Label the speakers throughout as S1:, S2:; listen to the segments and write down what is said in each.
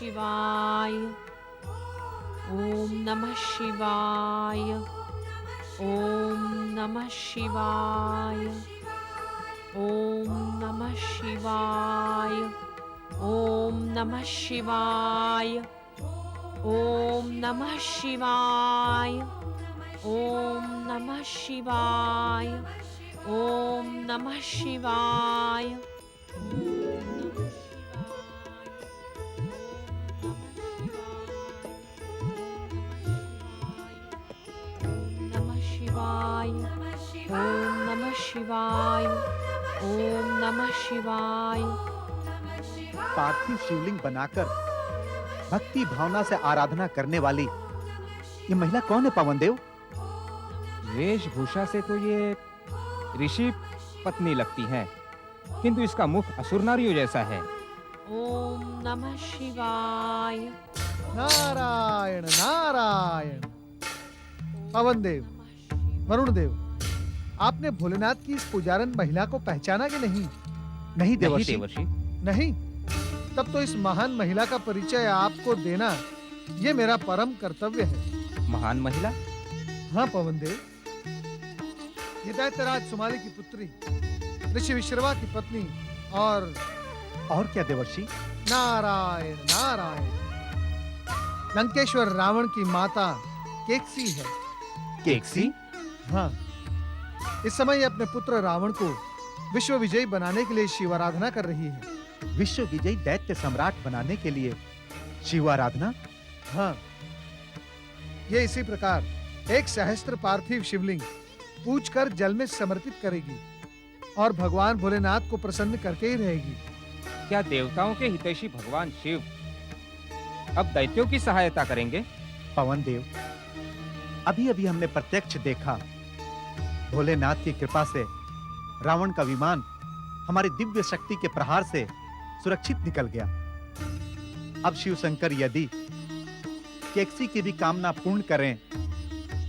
S1: शिवाय। ओम नमः शिवाय। ओम नमः शिवाय। ओम नमः शिवाय। ओम नमः शिवाय। ओम नमः शिवाय। ओम नमः शिवाय। ओम नमः शिवाय। नमः शिवाय। ओम नमः शिवाय। ओम नमः शिवाय।
S2: पार्थिव शिवलिंग बनाकर भक्ति भावना से आराधना करने वाली ये महिला कौन है पवन देव?
S3: वेशभूषा से तो ये ऋषि पत्नी लगती है, किंतु इसका मुख असुर नारियों जैसा है।
S1: ओम नमः शिवाय।
S4: नारायण नारायण। पवन देव, वरुण देव, आपने भोलेनाथ की इस पुजारन महिला को पहचाना कि नहीं?
S2: नहीं
S3: नहीं
S2: देवर्षि।
S3: देवर्षि।
S4: नहीं? तब तो इस महान महिला का परिचय आपको देना ये मेरा परम कर्तव्य है।
S3: महान महिला?
S4: हाँ पवन देव, ये दैत्यराज सुमाली की पुत्री, ऋषि विश्रवा की पत्नी और
S2: क्या देवर्षि?
S4: नारायण नारायण, लंकेश्वर रावण की माता केकसी है।
S2: केकसी?
S4: हाँ, इस समय ये अपने पुत्र रावण को विश्व विजयी बनाने के लिए शिव आराधना कर रही है।
S2: विश्व विजयी दैत्य सम्राट बनाने के लिए शिव आराधना?
S4: हाँ, ये इसी प्रकार एक सहस्त्र पार्थिव शिवलिंग पूजकर जल में समर्पित करेगी और भगवान भोलेनाथ को प्रसन्न करके ही रहेगी।
S3: क्या देवताओं के हितैषी भगवान शिव अब दैत्यों की सहायता करेंगे?
S2: पवन देव, अभी अभी हमने प्रत्यक्ष देखा, भोलेनाथ की कृपा से रावण का विमान हमारी दिव्य शक्ति के प्रहार से सुरक्षित निकल गया। अब शिव शंकर यदि केकसी की भी कामना पूर्ण करें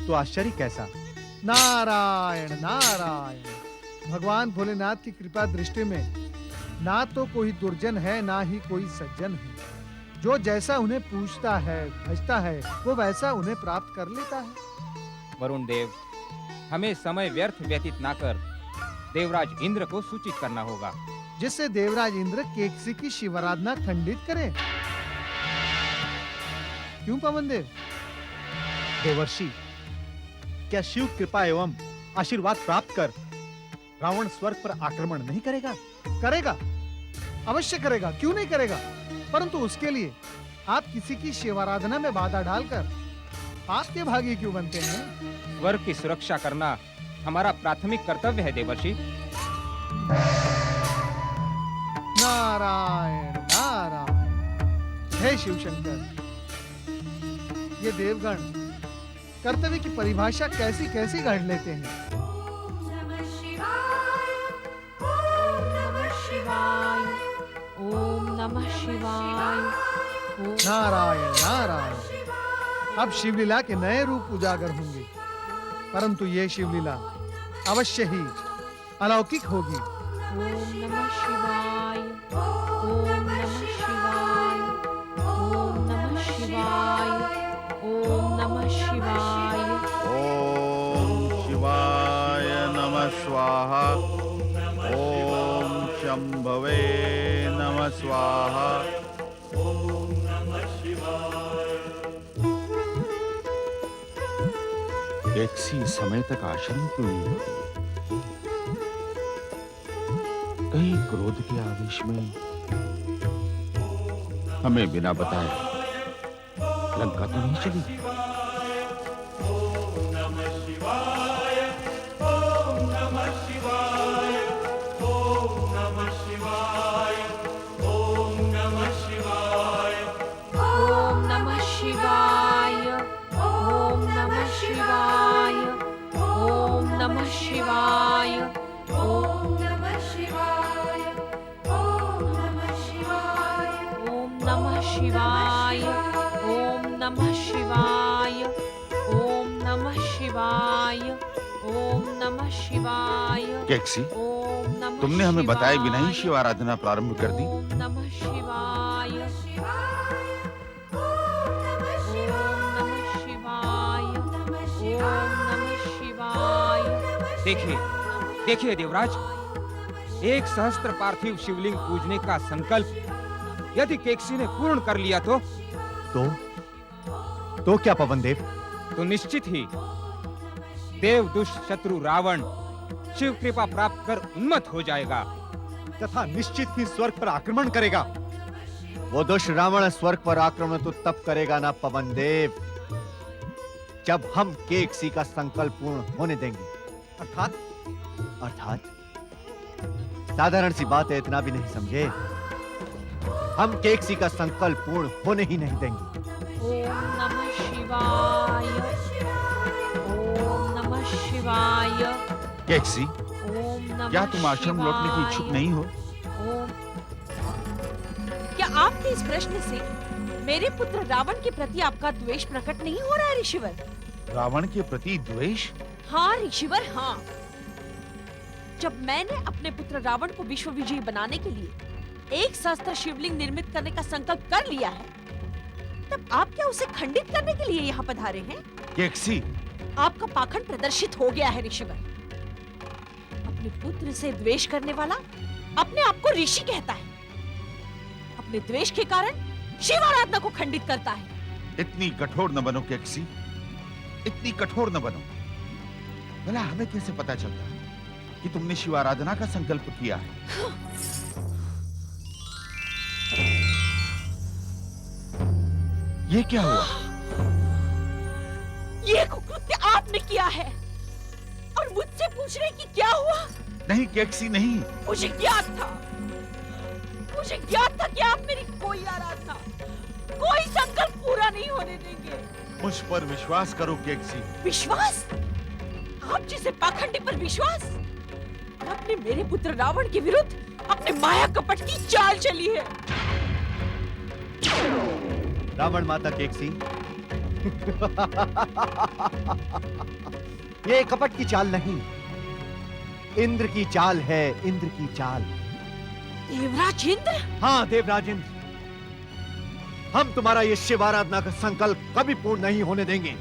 S2: तो आश्चर्य कैसा।
S4: नारायण नारायण, भगवान भोलेनाथ की कृपा दृष्टि में ना तो कोई दुर्जन है ना ही कोई सज्जन है। जो जैसा उन्हें पूछता है भजता है वो वैसा उन्हें प्राप्त कर लेता है।
S3: वरुण देव, हमें समय व्यर्थ व्यतीत ना कर देवराज इंद्र को सूचित करना होगा,
S4: जिससे देवराज इंद्र केकसी की शिवाराधना खंडित करे। क्यों पवन देव?
S2: देवर्षि, क्या शिव कृपा एवं आशीर्वाद प्राप्त कर रावण स्वर्ग पर आक्रमण नहीं करेगा?
S4: करेगा, अवश्य करेगा, क्यों नहीं करेगा? परंतु उसके लिए आप किसी की शिवाराधना में बाधा डालकर आपके भागी क्यों बनते हैं?
S3: स्वर्ग की सुरक्षा करना हमारा प्राथमिक कर्तव्य है देवर्षि।
S4: नारायण नारायण, हे शिव शंकर, ये देवगण कर्तव्य की परिभाषा कैसी कैसी गढ़ लेते हैं।
S1: नमः शिवाय। ओम नमः शिवाय। ओम
S4: नारायण नारायण, अब शिवलीला के नए रूप उजागर होंगे, परंतु ये शिवलीला अवश्य ही अलौकिक होगी।
S1: ओम नमः शिवाय। ओम नमः शिवाय। ओम नमः शिवाय। ओम नमः शिवाय।
S5: ओम शिवाय नमः स्वाहा। ओम शंभवे नमः स्वाहा।
S6: केकसी समय तक आश्रम क्यों नहीं लौटी? कहीं क्रोध के आवेश में हमें बिना बताए लंका तो नहीं चली?
S1: ओम नमः शिवाय। ओम नमः शिवाय। ओम नमः शिवाय। ओम नमः शिवाय। ओम नमः शिवाय। ओम नमः शिवाय। ओम नमः शिवाय। ओम नमः शिवाय। ओम नमः शिवाय।
S6: केकसी,
S1: ओम नमः
S6: तुमने हमें बताए बिना ही
S1: शिवाय।
S6: शिव आराधना प्रारंभ कर दी।
S1: ओम नमः शिवाय।
S3: देखिए, देखिए देवराज, एक सहस्त्र पार्थिव शिवलिंग पूजने का संकल्प यदि केकसी ने पूर्ण कर लिया
S2: तो क्या पवन देव?
S3: तो निश्चित ही देव दुष्ट शत्रु रावण शिव कृपा प्राप्त कर उन्मत्त हो जाएगा
S2: तथा निश्चित ही स्वर्ग पर आक्रमण करेगा। वो दुष्ट रावण स्वर्ग पर आक्रमण तो तब करेगा ना पवन देव, जब हम केकसी का संकल्प पूर्ण होने देंगे। अर्थात साधारण सी बात है, इतना भी नहीं समझे? हम केकसी का संकल्प पूर्ण होने ही नहीं देंगे।
S1: ओम नमः शिवाय। ओम नमः शिवाय।
S5: केकसी,
S1: ओम नमः
S5: क्या तुम आश्रम लौटने की इच्छुक नहीं हो?
S1: ओम। क्या आपके इस प्रश्न से मेरे पुत्र रावण के प्रति आपका द्वेष प्रकट नहीं हो रहा है ऋषिवर?
S5: रावण के प्रति द्वेष?
S1: हाँ ऋषिवर, हाँ। जब मैंने अपने पुत्र रावण को विश्व विजयी बनाने के लिए एक सहस्त्र शिवलिंग निर्मित करने का संकल्प कर लिया है, तब आप क्या उसे खंडित करने के लिए यहाँ पधारे हैं?
S5: केकसी,
S1: आपका पाखंड प्रदर्शित हो गया है ऋषिवर। अपने पुत्र से द्वेष करने वाला अपने आप को ऋषि कहता है, अपने द्वेष के कारण शिव आराधना को खंडित करता है।
S5: इतनी कठोर न बनो केकसी, इतनी कठोर न बनो। भला हमें कैसे पता चलता कि तुमने शिव आराधना का संकल्प किया है? ये क्या हुआ?
S1: ये कुकृत्य आपने किया है और मुझसे पूछ रहे कि क्या हुआ?
S5: नहीं केकसी, नहीं।
S1: मुझे ज्ञात था कि आप मेरी कोई आराधना, कोई संकल्प पूरा नहीं होने देंगे।
S5: मुझ पर विश्वास करो केकसी।
S1: विश्वास? आप जिसे पाखंडी पर विश्वास? आपने मेरे पुत्र रावण के विरुद्ध अपने माया कपट की चाल चली है।
S2: रावण माता केकसी, ये कपट की चाल नहीं, इंद्र की चाल है, इंद्र की चाल।
S1: देवराज इंद्र?
S2: हाँ देवराज इंद्र, हम तुम्हारा ये शिव आराधना का संकल्प कभी पूर्ण नहीं होने देंगे,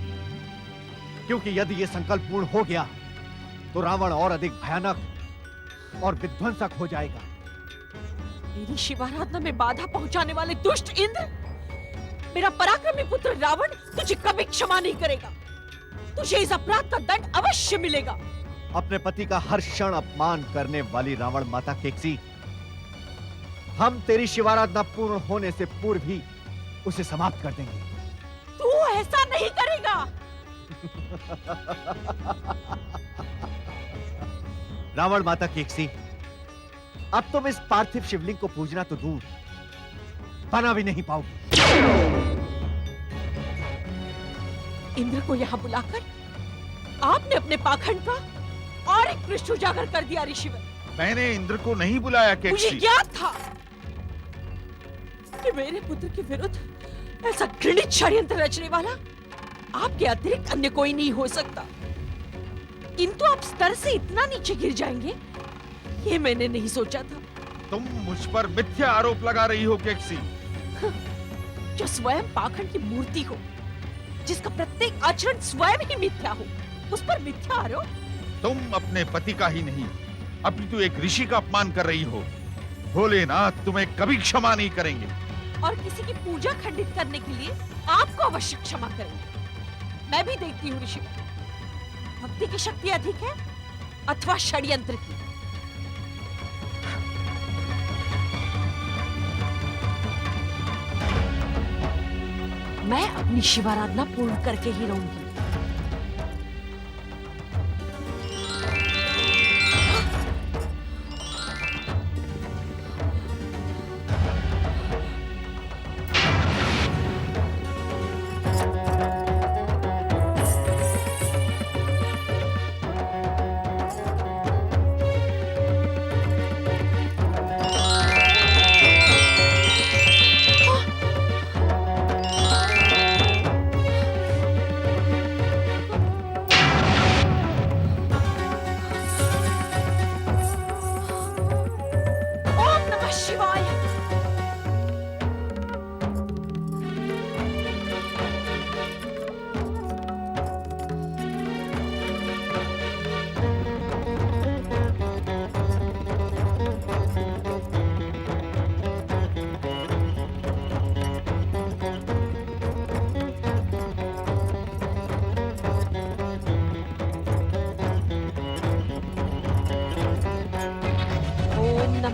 S2: क्योंकि यदि ये संकल्प पूर्ण हो गया तो रावण और अधिक भयानक और विध्वंसक हो जाएगा।
S1: मेरी शिव आराधना में बाधा पहुंचाने वाले दुष्ट इंद्र, मेरा पराक्रमी पुत्र रावण तुझे कभी क्षमा नहीं करेगा। तुझे इस अपराध का दंड अवश्य मिलेगा।
S2: अपने पति का हर क्षण अपमान करने वाली रावण माता केकसी, हम तेरी शिवाराधना पूर्ण होने से पूर्व ही उसे समाप्त कर देंगे।
S1: तू ऐसा नहीं करेगा।
S2: रावण माता केकसी, अब तुम इस पार्थिव शिवलिंग को पूजना तो दूर, बना भी नहीं पाओगे।
S1: इंद्र को यहाँ बुलाकर आपने अपने पाखंड का और एक पृष्ठ उजागर कर दिया ऋषिवर।
S5: मैंने इंद्र को नहीं बुलाया
S1: मुझे
S5: केकसी।
S1: ज्ञात था कि मेरे पुत्र के विरुद्ध ऐसा घृणित षड्यंत्र रचने वाला आपके अतिरिक्त अन्य कोई नहीं हो सकता। किंतु आप स्तर से इतना नीचे गिर जाएंगे, ये मैंने नहीं सोचा था।
S5: तुम मुझ पर मिथ्या आरोप लगा रही हो केकसी।
S1: जो स्वयं पाखंड की मूर्ति हो, जिसका प्रत्येक आचरण स्वयं ही मिथ्या हो, उस पर मिथ्या आरोप?
S5: तुम अपने पति का ही नहीं, अपितु एक ऋषि का अपमान कर रही हो। भोलेनाथ तुम्हें कभी क्षमा नहीं करेंगे।
S1: और किसी की पूजा खंडित करने के लिए आपको अवश्य क्षमा करेंगे। मैं भी देखती हूँ ऋषि, भक्ति की शक्ति अधिक है अथवा षड्यंत्र की। मैं अपनी शिवाराधना पूर्ण करके ही रहूंगी।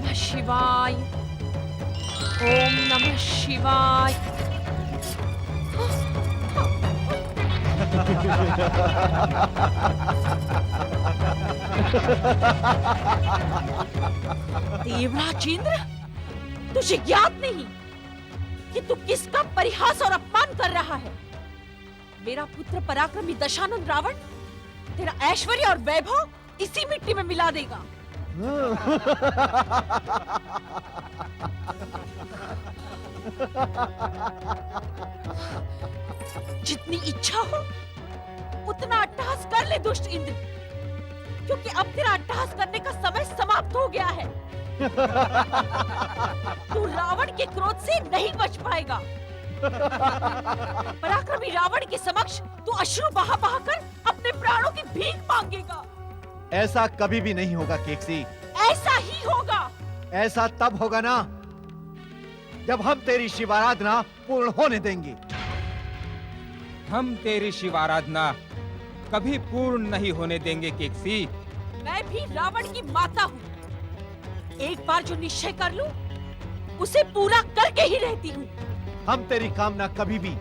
S1: नमः शिवाय। ओम नमः शिवाय। देवराज इंद्र, तुझे ज्ञात नहीं कि तू किसका परिहास और अपमान कर रहा है? मेरा पुत्र पराक्रमी दशानंद रावण तेरा ऐश्वर्य और वैभव इसी मिट्टी में मिला देगा। जितनी इच्छा हो उतना अट्टहास कर ले दुष्ट इंद्र, क्योंकि अब तेरा अट्टहास करने का समय समाप्त हो गया है। तू रावण के क्रोध से नहीं बच पाएगा। पराक्रमी रावण के समक्ष तू अश्रु बहा बहा कर अपने प्राणों की भीख मांगेगा।
S2: ऐसा कभी भी नहीं होगा केकसी।
S1: ऐसा ही होगा।
S2: ऐसा तब होगा ना जब हम तेरी शिवाराधना पूर्ण होने देंगे।
S3: हम तेरी शिवाराधना कभी पूर्ण नहीं होने देंगे केकसी।
S1: मैं भी रावण की माता हूँ। एक बार जो निश्चय कर लूं, उसे पूरा करके ही रहती हूँ।
S2: हम तेरी कामना कभी भी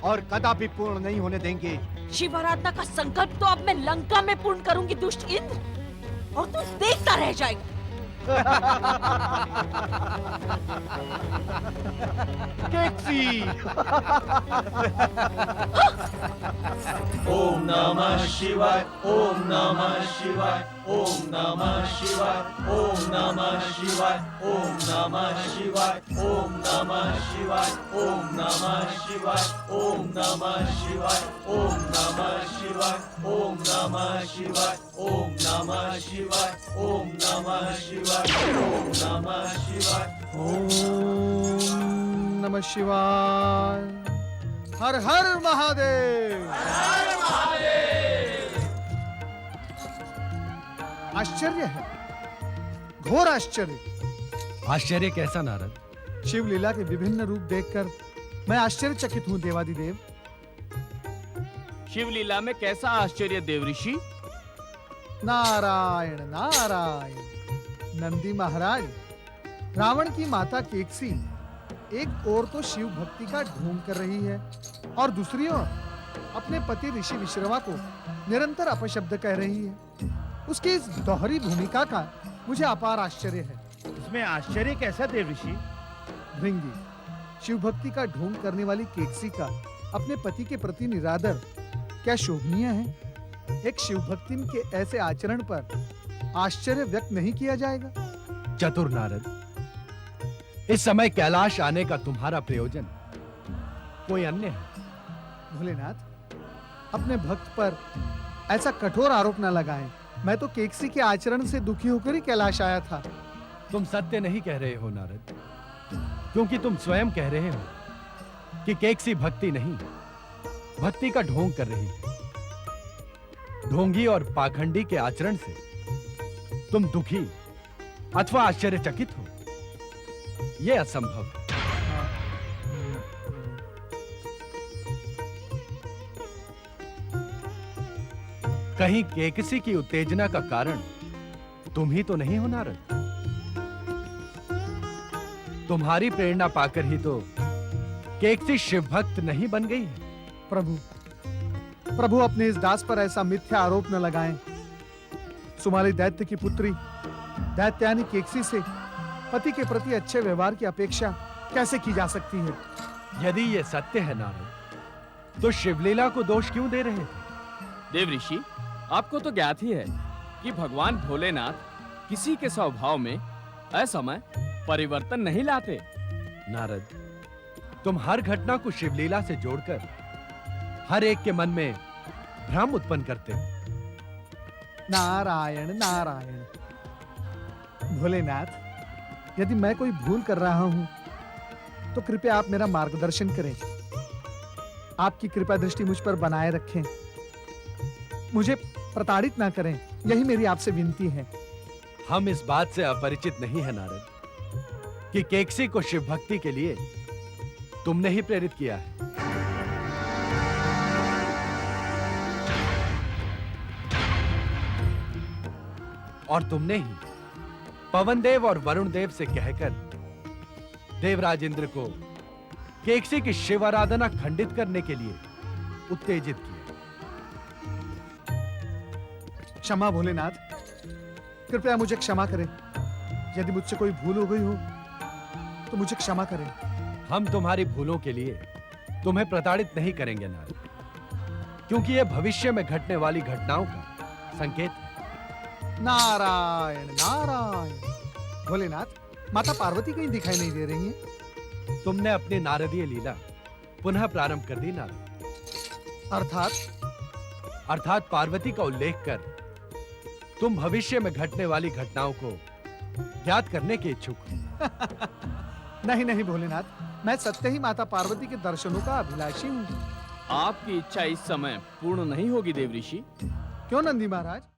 S2: और कदापि पूर्ण नहीं होने देंगे।
S1: शिवाराधना का संकल्प तो अब मैं लंका में पूर्ण करूंगी दुष्ट इंद्र, और तू देखता रह जाएगा।
S2: केकसी।
S7: ओम नमः शिवाय। ओम नमः शिवाय। ओम नमः शिवाय। ओम नमः शिवाय। ओम नमः शिवाय। ओम नमः शिवाय। ओम नमः शिवाय। ओम नमः शिवाय। ओम नमः शिवाय। ओम नमः शिवाय। ओम नमः शिवाय। ओम नमः शिवाय। ओम नमः शिवाय।
S4: ओम नमः शिवाय। हर हर महादेव। आश्चर्य है, घोर आश्चर्य।
S8: आश्चर्य कैसा नारद?
S4: शिव लीला के विभिन्न रूप देखकर मैं आश्चर्यचकित हूँ देवादिदेव।
S9: शिव लीला में कैसा आश्चर्य देवऋषि?
S4: नारायण नारायण। नंदी महाराज, रावण की माता केकसी एक ओर तो शिव भक्ति का ढोंग कर रही है और दूसरी ओर अपने पति ऋषि विश्रवा को निरंतर अपशब्द कह रही है। उसकी इस दोहरी भूमिका का मुझे अपार आश्चर्य है।
S8: इसमें आश्चर्य कैसा देवऋषि?
S4: भृंगी, शिव भक्ति का ढोंग करने वाली केकसी का अपने पति के प्रति निरादर क्या शोभनीय है? एक शिव भक्तिन के ऐसे आचरण पर आश्चर्य व्यक्त नहीं किया जाएगा।
S8: चतुर नारद, इस समय कैलाश आने का तुम्हारा प्रयोजन कोई अन्य है।
S4: भोलेनाथ, अपने भक्त पर ऐसा कठोर आरोप न लगाएं। मैं तो केकसी के आचरण से दुखी होकर ही कैलाश आया था।
S8: तुम सत्य नहीं कह रहे हो नारद, क्योंकि तुम स्वयं कह रहे हो कि केकसी भक्ति नहीं, भक्ति का ढोंग कर रही है। ढोंगी और पाखंडी के आचरण से तुम दुखी अथवा आश्चर्यचकित हो, यह असंभव है। कहीं केकसी की उत्तेजना का कारण तुम ही तो नहीं हो नारद? तुम्हारी प्रेरणा पाकर ही तो केकसी शिव भक्त नहीं बन गई है।
S4: प्रभु अपने इस दास पर ऐसा मिथ्या आरोप न लगाएं। सुमाली दैत्य की पुत्री दैत्यानी केकसी से पति के प्रति अच्छे व्यवहार की अपेक्षा कैसे की जा सकती है?
S8: यदि ये सत्य है नारद, तो शिवलीला को दोष क्यों दे रहे थे?
S9: देवऋषि, आपको तो ज्ञात ही है कि भगवान भोलेनाथ किसी के स्वभाव में असमय परिवर्तन नहीं लाते।
S8: नारद, तुम हर घटना को शिवलीला से जोड़कर हर एक के मन में भ्रम उत्पन्न करते हो।
S4: नारायण नारायण। भोलेनाथ, यदि मैं कोई भूल कर रहा हूं तो कृपया आप मेरा मार्गदर्शन करें। आपकी कृपा दृष्टि मुझ पर बनाए रखें, मुझे प्रताड़ित ना करें, यही मेरी आपसे विनती है।
S8: हम इस बात से अपरिचित नहीं है नारद कि केकसी को शिव भक्ति के लिए तुमने ही प्रेरित किया है। और तुमने ही पवन देव और वरुण देव से कहकर देवराज इंद्र को केकसी की शिव आराधना खंडित करने के लिए उत्तेजित किया।
S4: क्षमा भोलेनाथ, कृपया मुझे क्षमा करें। यदि मुझसे कोई भूल हो गई हो तो मुझे क्षमा करें।
S8: हम तुम्हारी भूलों के लिए तुम्हें प्रताड़ित नहीं करेंगे नारद, क्योंकि यह भविष्य में घटने वाली घटनाओं का संकेत है।
S4: नारायण नारायण। भोलेनाथ, माता पार्वती कहीं दिखाई नहीं दे रही हैं।
S8: तुमने अपनी नारदीय लीला पुनः प्रारंभ कर दी नारद। अर्थात पार्वती का उल्लेख कर तुम भविष्य में घटने वाली घटनाओं को ज्ञात करने के इच्छुक हो।
S4: नहीं नहीं भोलेनाथ, मैं सत्य ही माता पार्वती के दर्शनों का अभिलाषी हूँ।
S9: आपकी इच्छा इस समय पूर्ण नहीं होगी देवऋषि।
S4: क्यों नंदी महाराज?